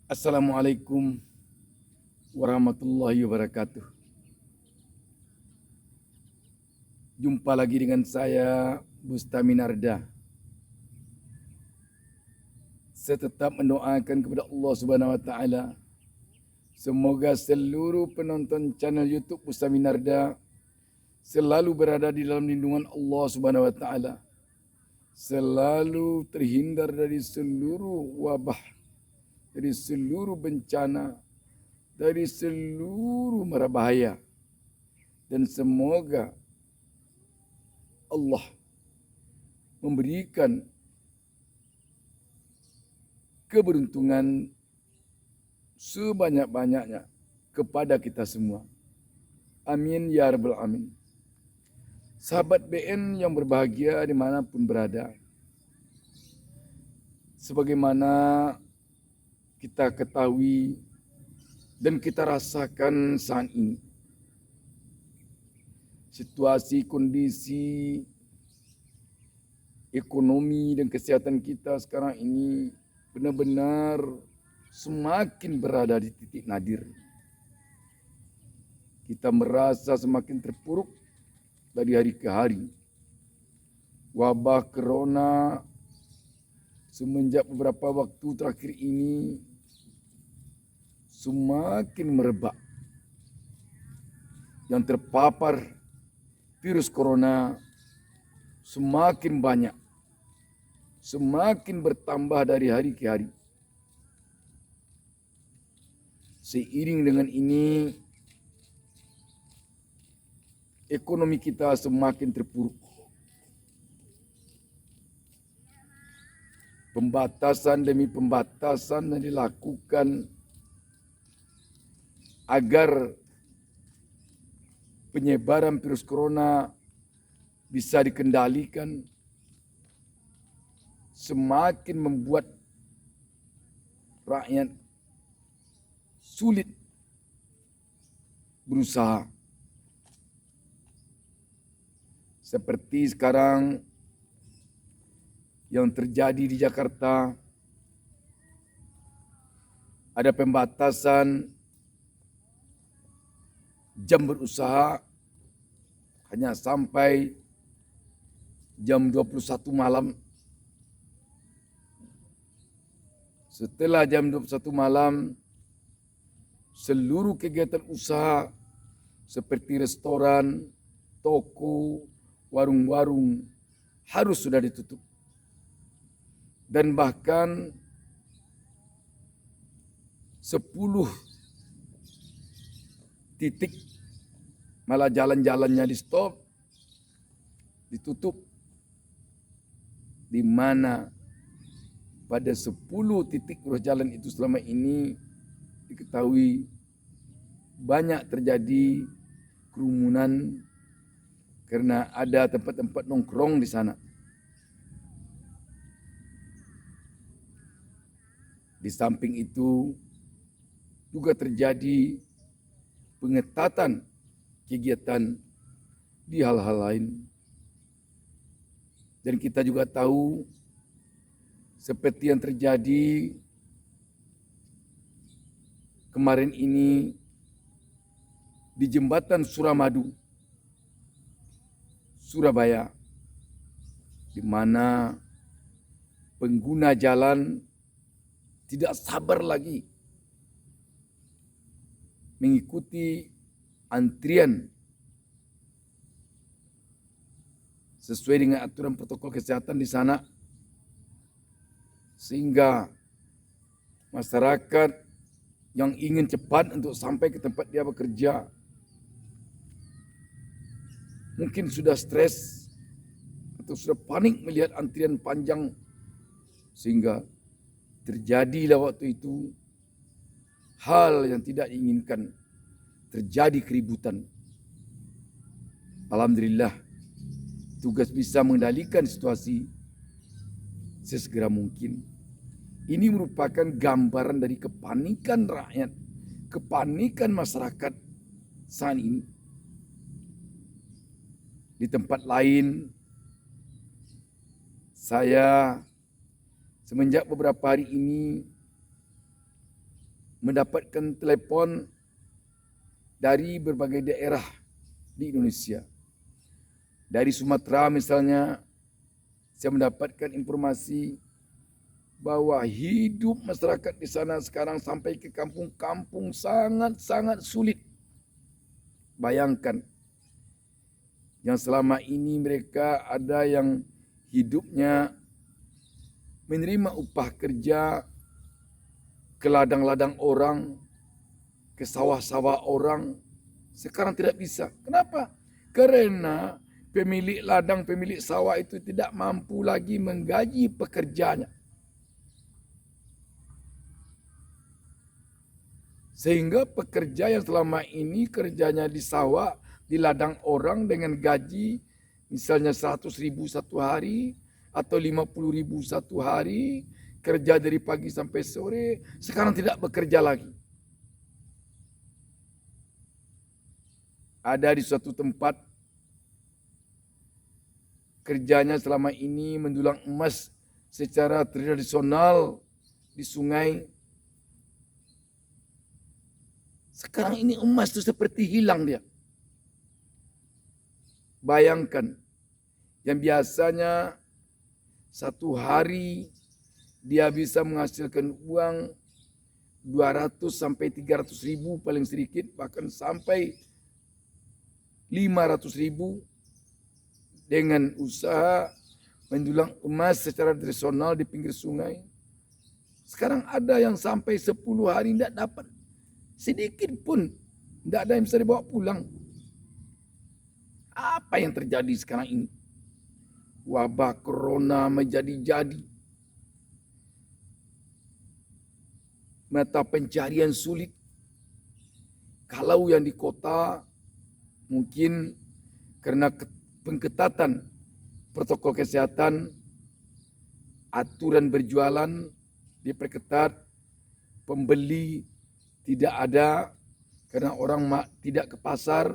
Assalamualaikum warahmatullahi wabarakatuh. Jumpa lagi dengan saya, Bustami Narda. Saya tetap mendoakan kepada Allah Subhanahu wa taala semoga seluruh penonton channel YouTube Bustami Narda selalu berada di dalam lindungan Allah Subhanahu wa taala. Selalu terhindar dari seluruh wabah, dari seluruh bencana, dari seluruh mara bahaya. Dan semoga Allah memberikan keberuntungan sebanyak-banyaknya kepada kita semua. Amin ya rabbal alamin. Sahabat BN yang berbahagia dimanapun berada, sebagaimana kita ketahui dan kita rasakan saat ini, situasi kondisi ekonomi dan kesehatan kita sekarang ini benar-benar semakin berada di titik nadir. Kita merasa semakin terpuruk dari hari ke hari. Wabah corona semenjak beberapa waktu terakhir ini semakin merebak. Yang terpapar virus corona semakin banyak, semakin bertambah dari hari ke hari. Seiring dengan ini, ekonomi kita semakin terpuruk. Pembatasan demi pembatasan yang dilakukan agar penyebaran virus corona bisa dikendalikan semakin membuat rakyat sulit berusaha. Seperti sekarang yang terjadi di Jakarta, ada pembatasan jam berusaha hanya sampai jam 21 malam. Setelah jam 21 malam, seluruh kegiatan usaha seperti restoran, toko, warung-warung harus sudah ditutup. Dan bahkan 10 titik malah jalan-jalannya di stop, ditutup. Di mana pada 10 titik ruas jalan itu selama ini diketahui banyak terjadi kerumunan karena ada tempat-tempat nongkrong di sana. Di samping itu juga terjadi pengetatan kegiatan di hal-hal lain. Dan kita juga tahu seperti yang terjadi kemarin ini di jembatan Suramadu, Surabaya, di mana pengguna jalan tidak sabar lagi mengikuti antrian sesuai dengan aturan protokol kesehatan di sana, sehingga masyarakat yang ingin cepat untuk sampai ke tempat dia bekerja mungkin sudah stres atau sudah panik melihat antrian panjang, sehingga terjadilah waktu itu hal yang tidak diinginkan, terjadi keributan. Alhamdulillah, tugas bisa mengendalikan situasi sesegera mungkin. Ini merupakan gambaran dari kepanikan rakyat, kepanikan masyarakat saat ini. Di tempat lain, saya semenjak beberapa hari ini mendapatkan telepon dari berbagai daerah di Indonesia. Dari Sumatera misalnya, saya mendapatkan informasi bahwa hidup masyarakat di sana sekarang sampai ke kampung-kampung sangat-sangat sulit. Bayangkan, yang selama ini mereka ada yang hidupnya menerima upah kerja ke ladang-ladang orang, ke sawah-sawah orang, sekarang tidak bisa. Kenapa? Karena pemilik ladang, pemilik sawah itu tidak mampu lagi menggaji pekerjanya. Sehingga pekerja yang selama ini kerjanya di sawah, di ladang orang dengan gaji misalnya 100.000 satu hari atau 50.000 satu hari, kerja dari pagi sampai sore, sekarang tidak bekerja lagi. Ada di suatu tempat kerjanya selama ini mendulang emas secara tradisional di sungai. Sekarang ini emas itu seperti hilang dia. Bayangkan, yang biasanya satu hari dia bisa menghasilkan uang 200 sampai 300 ribu paling sedikit, bahkan sampai 500 ribu dengan usaha mendulang emas secara tradisional di pinggir sungai. Sekarang ada yang sampai 10 hari tidak dapat sedikit pun, tidak ada yang bisa dibawa pulang. Apa yang terjadi sekarang ini? Wabah corona menjadi-jadi. Mata pencarian sulit. Kalau yang di kota mungkin karena pengketatan protokol kesehatan, aturan berjualan diperketat, pembeli tidak ada karena orang tidak ke pasar,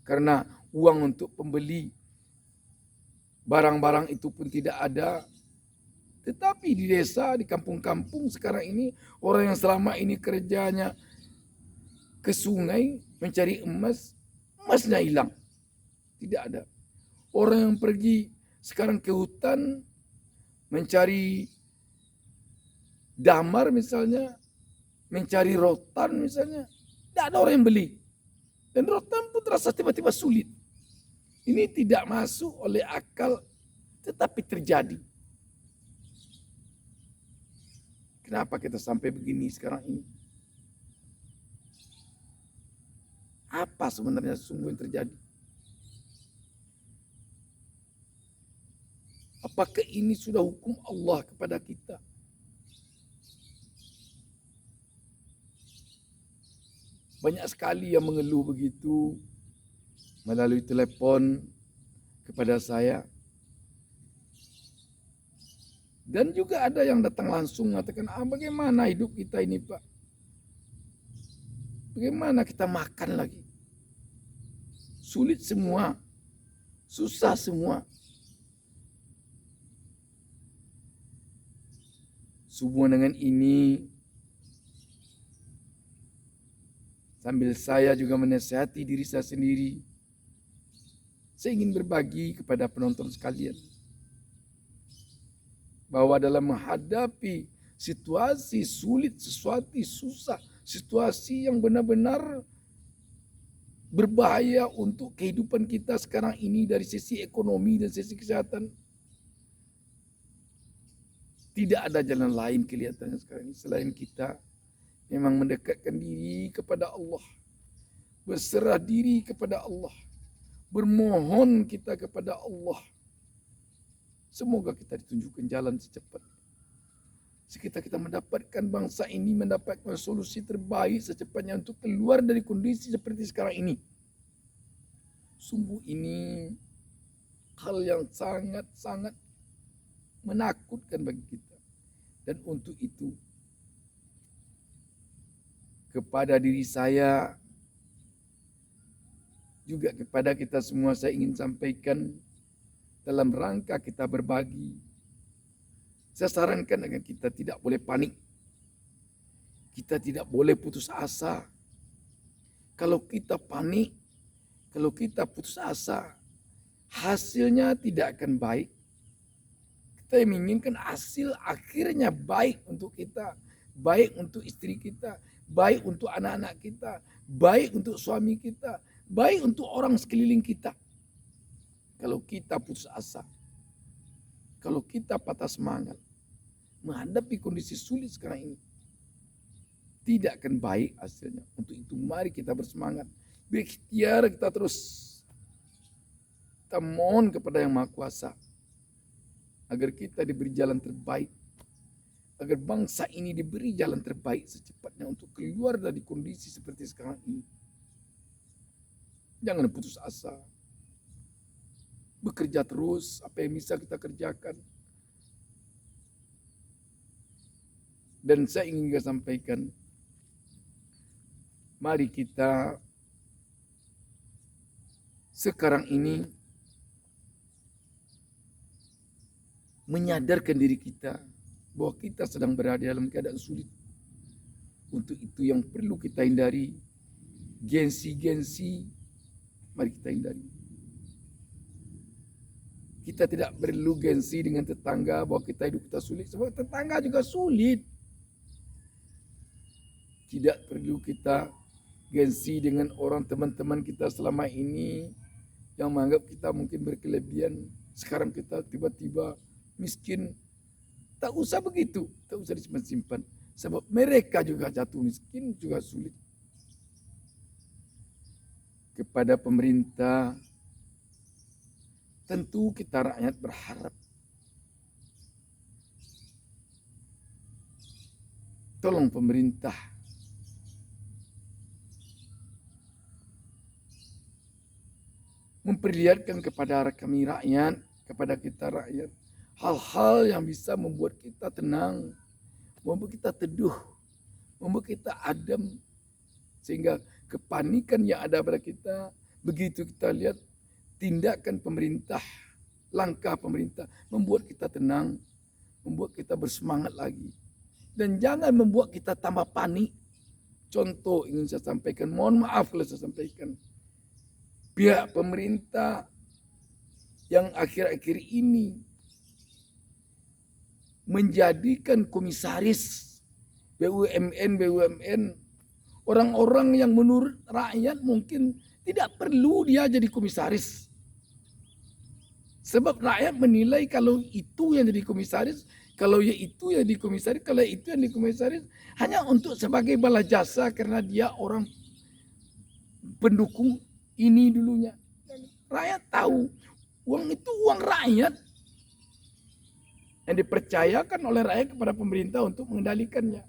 karena uang untuk pembeli barang-barang itu pun tidak ada. Tetapi di desa, di kampung-kampung sekarang ini, orang yang selama ini kerjanya ke sungai mencari emas, emasnya hilang. Tidak ada. Orang yang pergi sekarang ke hutan mencari damar misalnya, mencari rotan misalnya, tidak ada orang yang beli. Dan rotan pun terasa tiba-tiba sulit. Ini tidak masuk oleh akal, tetapi terjadi. Kenapa kita sampai begini sekarang ini? Apa sebenarnya sesungguhnya yang terjadi? Apakah ini sudah hukum Allah kepada kita? Banyak sekali yang mengeluh begitu melalui telepon kepada saya. Dan juga ada yang datang langsung mengatakan, bagaimana hidup kita ini Pak? Bagaimana kita makan lagi? Sulit semua, susah semua. Semua dengan ini, sambil saya juga menasihati diri saya sendiri, saya ingin berbagi kepada penonton sekalian bahwa dalam menghadapi situasi sulit, sesuatu susah, situasi yang benar-benar berbahaya untuk kehidupan kita sekarang ini dari sisi ekonomi dan sisi kesehatan, tidak ada jalan lain kelihatannya sekarang ini selain kita memang mendekatkan diri kepada Allah, berserah diri kepada Allah, bermohon kita kepada Allah. Semoga kita ditunjukkan jalan secepatnya. Sekitar kita mendapatkan bangsa ini mendapatkan solusi terbaik secepatnya untuk keluar dari kondisi seperti sekarang ini. Sungguh ini hal yang sangat-sangat menakutkan bagi kita. Dan untuk itu, kepada diri saya, juga kepada kita semua saya ingin sampaikan dalam rangka kita berbagi. Saya sarankan agar kita tidak boleh panik. Kita tidak boleh putus asa. Kalau kita panik, kalau kita putus asa, hasilnya tidak akan baik. Kita menginginkan hasil akhirnya baik untuk kita, baik untuk istri kita, baik untuk anak-anak kita, baik untuk suami kita, baik untuk orang sekeliling kita. Kalau kita putus asa, kalau kita patah semangat, menghadapi kondisi sulit sekarang ini, tidak akan baik hasilnya. Untuk itu mari kita bersemangat, berikhtiar kita terus. Kita mohon kepada Yang Maha Kuasa agar kita diberi jalan terbaik, agar bangsa ini diberi jalan terbaik secepatnya untuk keluar dari kondisi seperti sekarang ini. Jangan putus asa. Bekerja terus, apa yang bisa kita kerjakan. Dan saya ingin juga sampaikan, mari kita sekarang ini menyadarkan diri kita bahwa kita sedang berada dalam keadaan sulit. Untuk itu yang perlu kita hindari, gengsi-gengsi, mari kita hindari. Kita tidak perlu gengsi dengan tetangga bahwa kita hidup kita sulit, sebab tetangga juga sulit. Tidak perlu kita gengsi dengan orang teman-teman kita selama ini yang menganggap kita mungkin berkelebihan. Sekarang kita tiba-tiba miskin. Tak usah begitu, tak usah disimpan-simpan. Sebab mereka juga jatuh miskin, juga sulit. Kepada pemerintah, tentu kita rakyat berharap. Tolong pemerintah memperlihatkan kepada kami rakyat, kepada kita rakyat, hal-hal yang bisa membuat kita tenang, membuat kita teduh, membuat kita adem. Sehingga kepanikan yang ada pada kita, begitu kita lihat tindakan pemerintah, langkah pemerintah, membuat kita tenang, membuat kita bersemangat lagi. Dan jangan membuat kita tambah panik. Contoh ingin saya sampaikan, mohon maaf kalau saya sampaikan. Pihak pemerintah yang akhir-akhir ini menjadikan komisaris BUMN orang-orang yang menurut rakyat mungkin tidak perlu dia jadi komisaris. Sebab rakyat menilai kalau itu yang jadi komisaris, kalau ya itu yang jadi komisaris, kalau itu yang jadi komisaris hanya untuk sebagai bala jasa karena dia orang pendukung ini dulunya. Rakyat tahu uang itu uang rakyat yang dipercayakan oleh rakyat kepada pemerintah untuk mengendalikannya.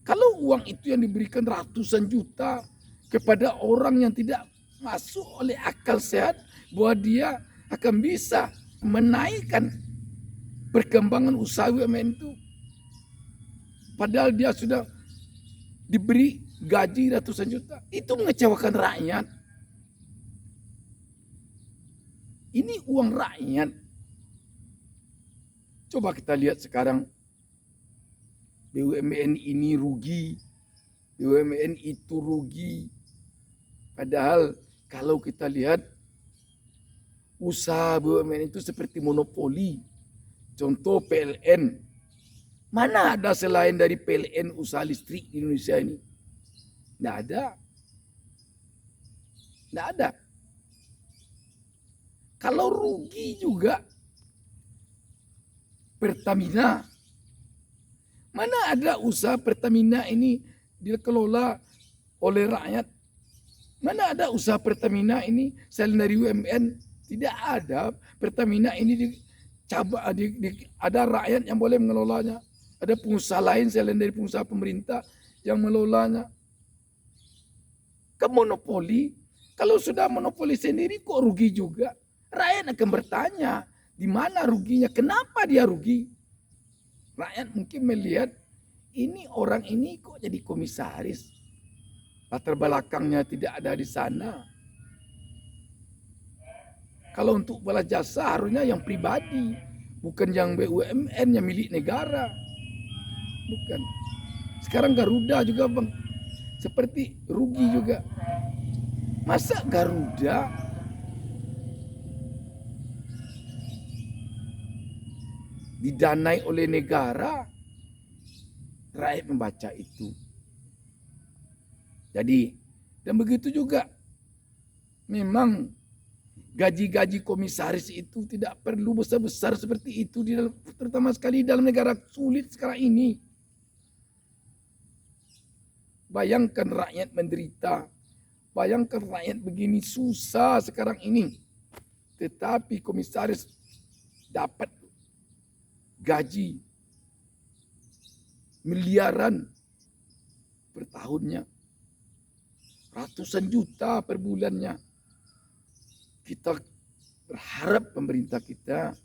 Kalau uang itu yang diberikan ratusan juta kepada orang yang tidak masuk oleh akal sehat bahwa dia akan bisa menaikkan perkembangan usaha BUMN itu, padahal dia sudah diberi gaji ratusan juta, itu mengecewakan rakyat. Ini uang rakyat. Coba kita lihat sekarang, BUMN ini rugi, BUMN itu rugi. Padahal kalau kita lihat usaha BUMN itu seperti monopoli. Contoh PLN. Mana ada selain dari PLN usaha listrik di Indonesia ini? Tidak ada. Tidak ada. Kalau rugi juga Pertamina. Mana ada usaha Pertamina ini dikelola oleh rakyat? Mana ada usaha Pertamina ini selain dari UMN? Tidak ada. Pertamina ini ada rakyat yang boleh mengelolanya. Ada pengusaha lain selain dari pengusaha pemerintah yang mengelolanya. Monopoli. Kalau sudah monopoli sendiri kok rugi juga? Rakyat akan bertanya, di mana ruginya? Kenapa dia rugi? Rakyat mungkin melihat, ini orang ini kok jadi komisaris? Latar belakangnya tidak ada di sana. Kalau untuk bala jasa harusnya yang pribadi, bukan yang BUMN yang milik negara. Bukan. Sekarang Garuda juga bang, seperti rugi juga. Masa Garuda didanai oleh negara, rakyat membaca itu. Jadi, dan begitu juga memang gaji-gaji komisaris itu tidak perlu besar-besar seperti itu, terutama sekali dalam negara sulit sekarang ini. Bayangkan rakyat menderita, bayangkan rakyat begini susah sekarang ini. Tetapi komisaris dapat gaji miliaran per tahunnya, ratusan juta per bulannya. Kita berharap pemerintah kita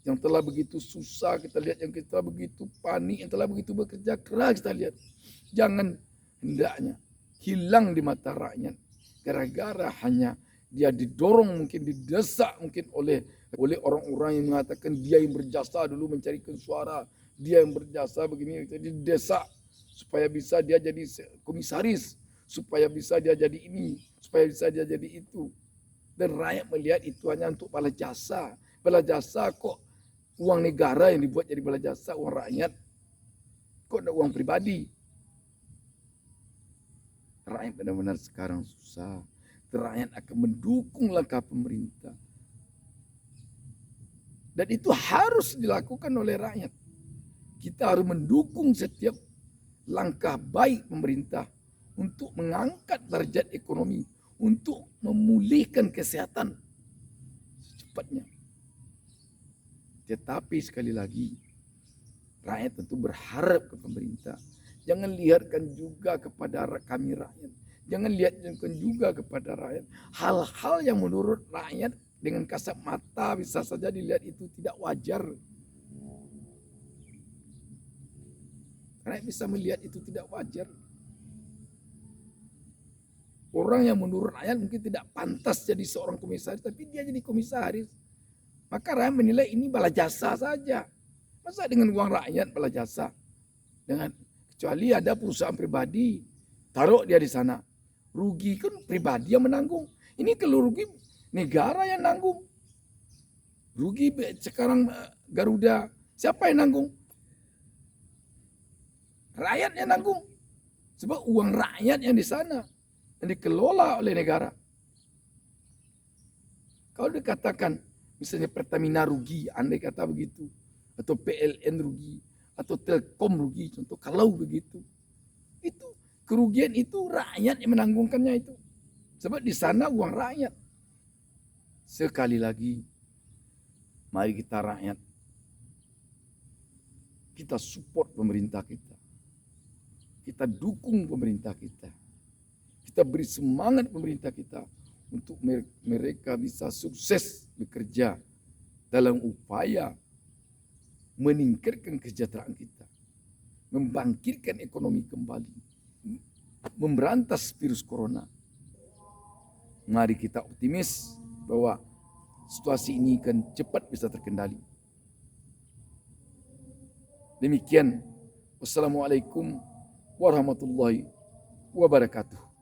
yang telah begitu susah, kita lihat yang kita begitu panik, yang telah begitu bekerja keras, kita lihat. Jangan hendaknya hilang di mata rakyat gara-gara hanya dia didorong, mungkin didesak mungkin oleh orang-orang yang mengatakan dia yang berjasa dulu mencarikan suara, dia yang berjasa begini, jadi didesak supaya bisa dia jadi komisaris, supaya bisa dia jadi ini, supaya bisa dia jadi itu. Dan rakyat melihat itu hanya untuk bala jasa. Bala jasa kok uang negara yang dibuat jadi bala jasa, uang rakyat. Kok ada uang pribadi? Rakyat benar-benar sekarang susah. Rakyat akan mendukung langkah pemerintah. Dan itu harus dilakukan oleh rakyat. Kita harus mendukung setiap langkah baik pemerintah untuk mengangkat derajat ekonomi, untuk memulihkan kesehatan secepatnya. Tetapi sekali lagi, rakyat tentu berharap ke pemerintah. Jangan lihatkan juga kepada kami rakyat. Jangan lihatkan juga kepada rakyat. Hal-hal yang menurut rakyat dengan kasat mata bisa saja dilihat itu tidak wajar. Rakyat bisa melihat itu tidak wajar. Orang yang menurut rakyat mungkin tidak pantas jadi seorang komisaris, tapi dia jadi komisaris. Maka rakyat menilai ini bala jasa saja. Masa dengan uang rakyat bala jasa? Kecuali ada perusahaan pribadi, taruh dia di sana. Rugi kan pribadi yang menanggung. Ini kalau rugi negara yang nanggung. Rugi sekarang Garuda, siapa yang nanggung? Rakyat yang nanggung. Sebab uang rakyat yang di sana yang dikelola oleh negara. Kalau dikatakan misalnya Pertamina rugi, andai kata begitu, atau PLN rugi, atau Telkom rugi, contoh kalau begitu, itu kerugian itu rakyat yang menanggungkannya itu. Sebab di sana uang rakyat. Sekali lagi, mari kita rakyat, kita support pemerintah kita. Kita dukung pemerintah kita. Kita beri semangat pemerintah kita untuk mereka bisa sukses bekerja dalam upaya meningkatkan kesejahteraan kita, membangkitkan ekonomi kembali, memberantas virus corona. Mari kita optimis bahwa situasi ini akan cepat bisa terkendali. Demikian, wassalamualaikum warahmatullahi wabarakatuh.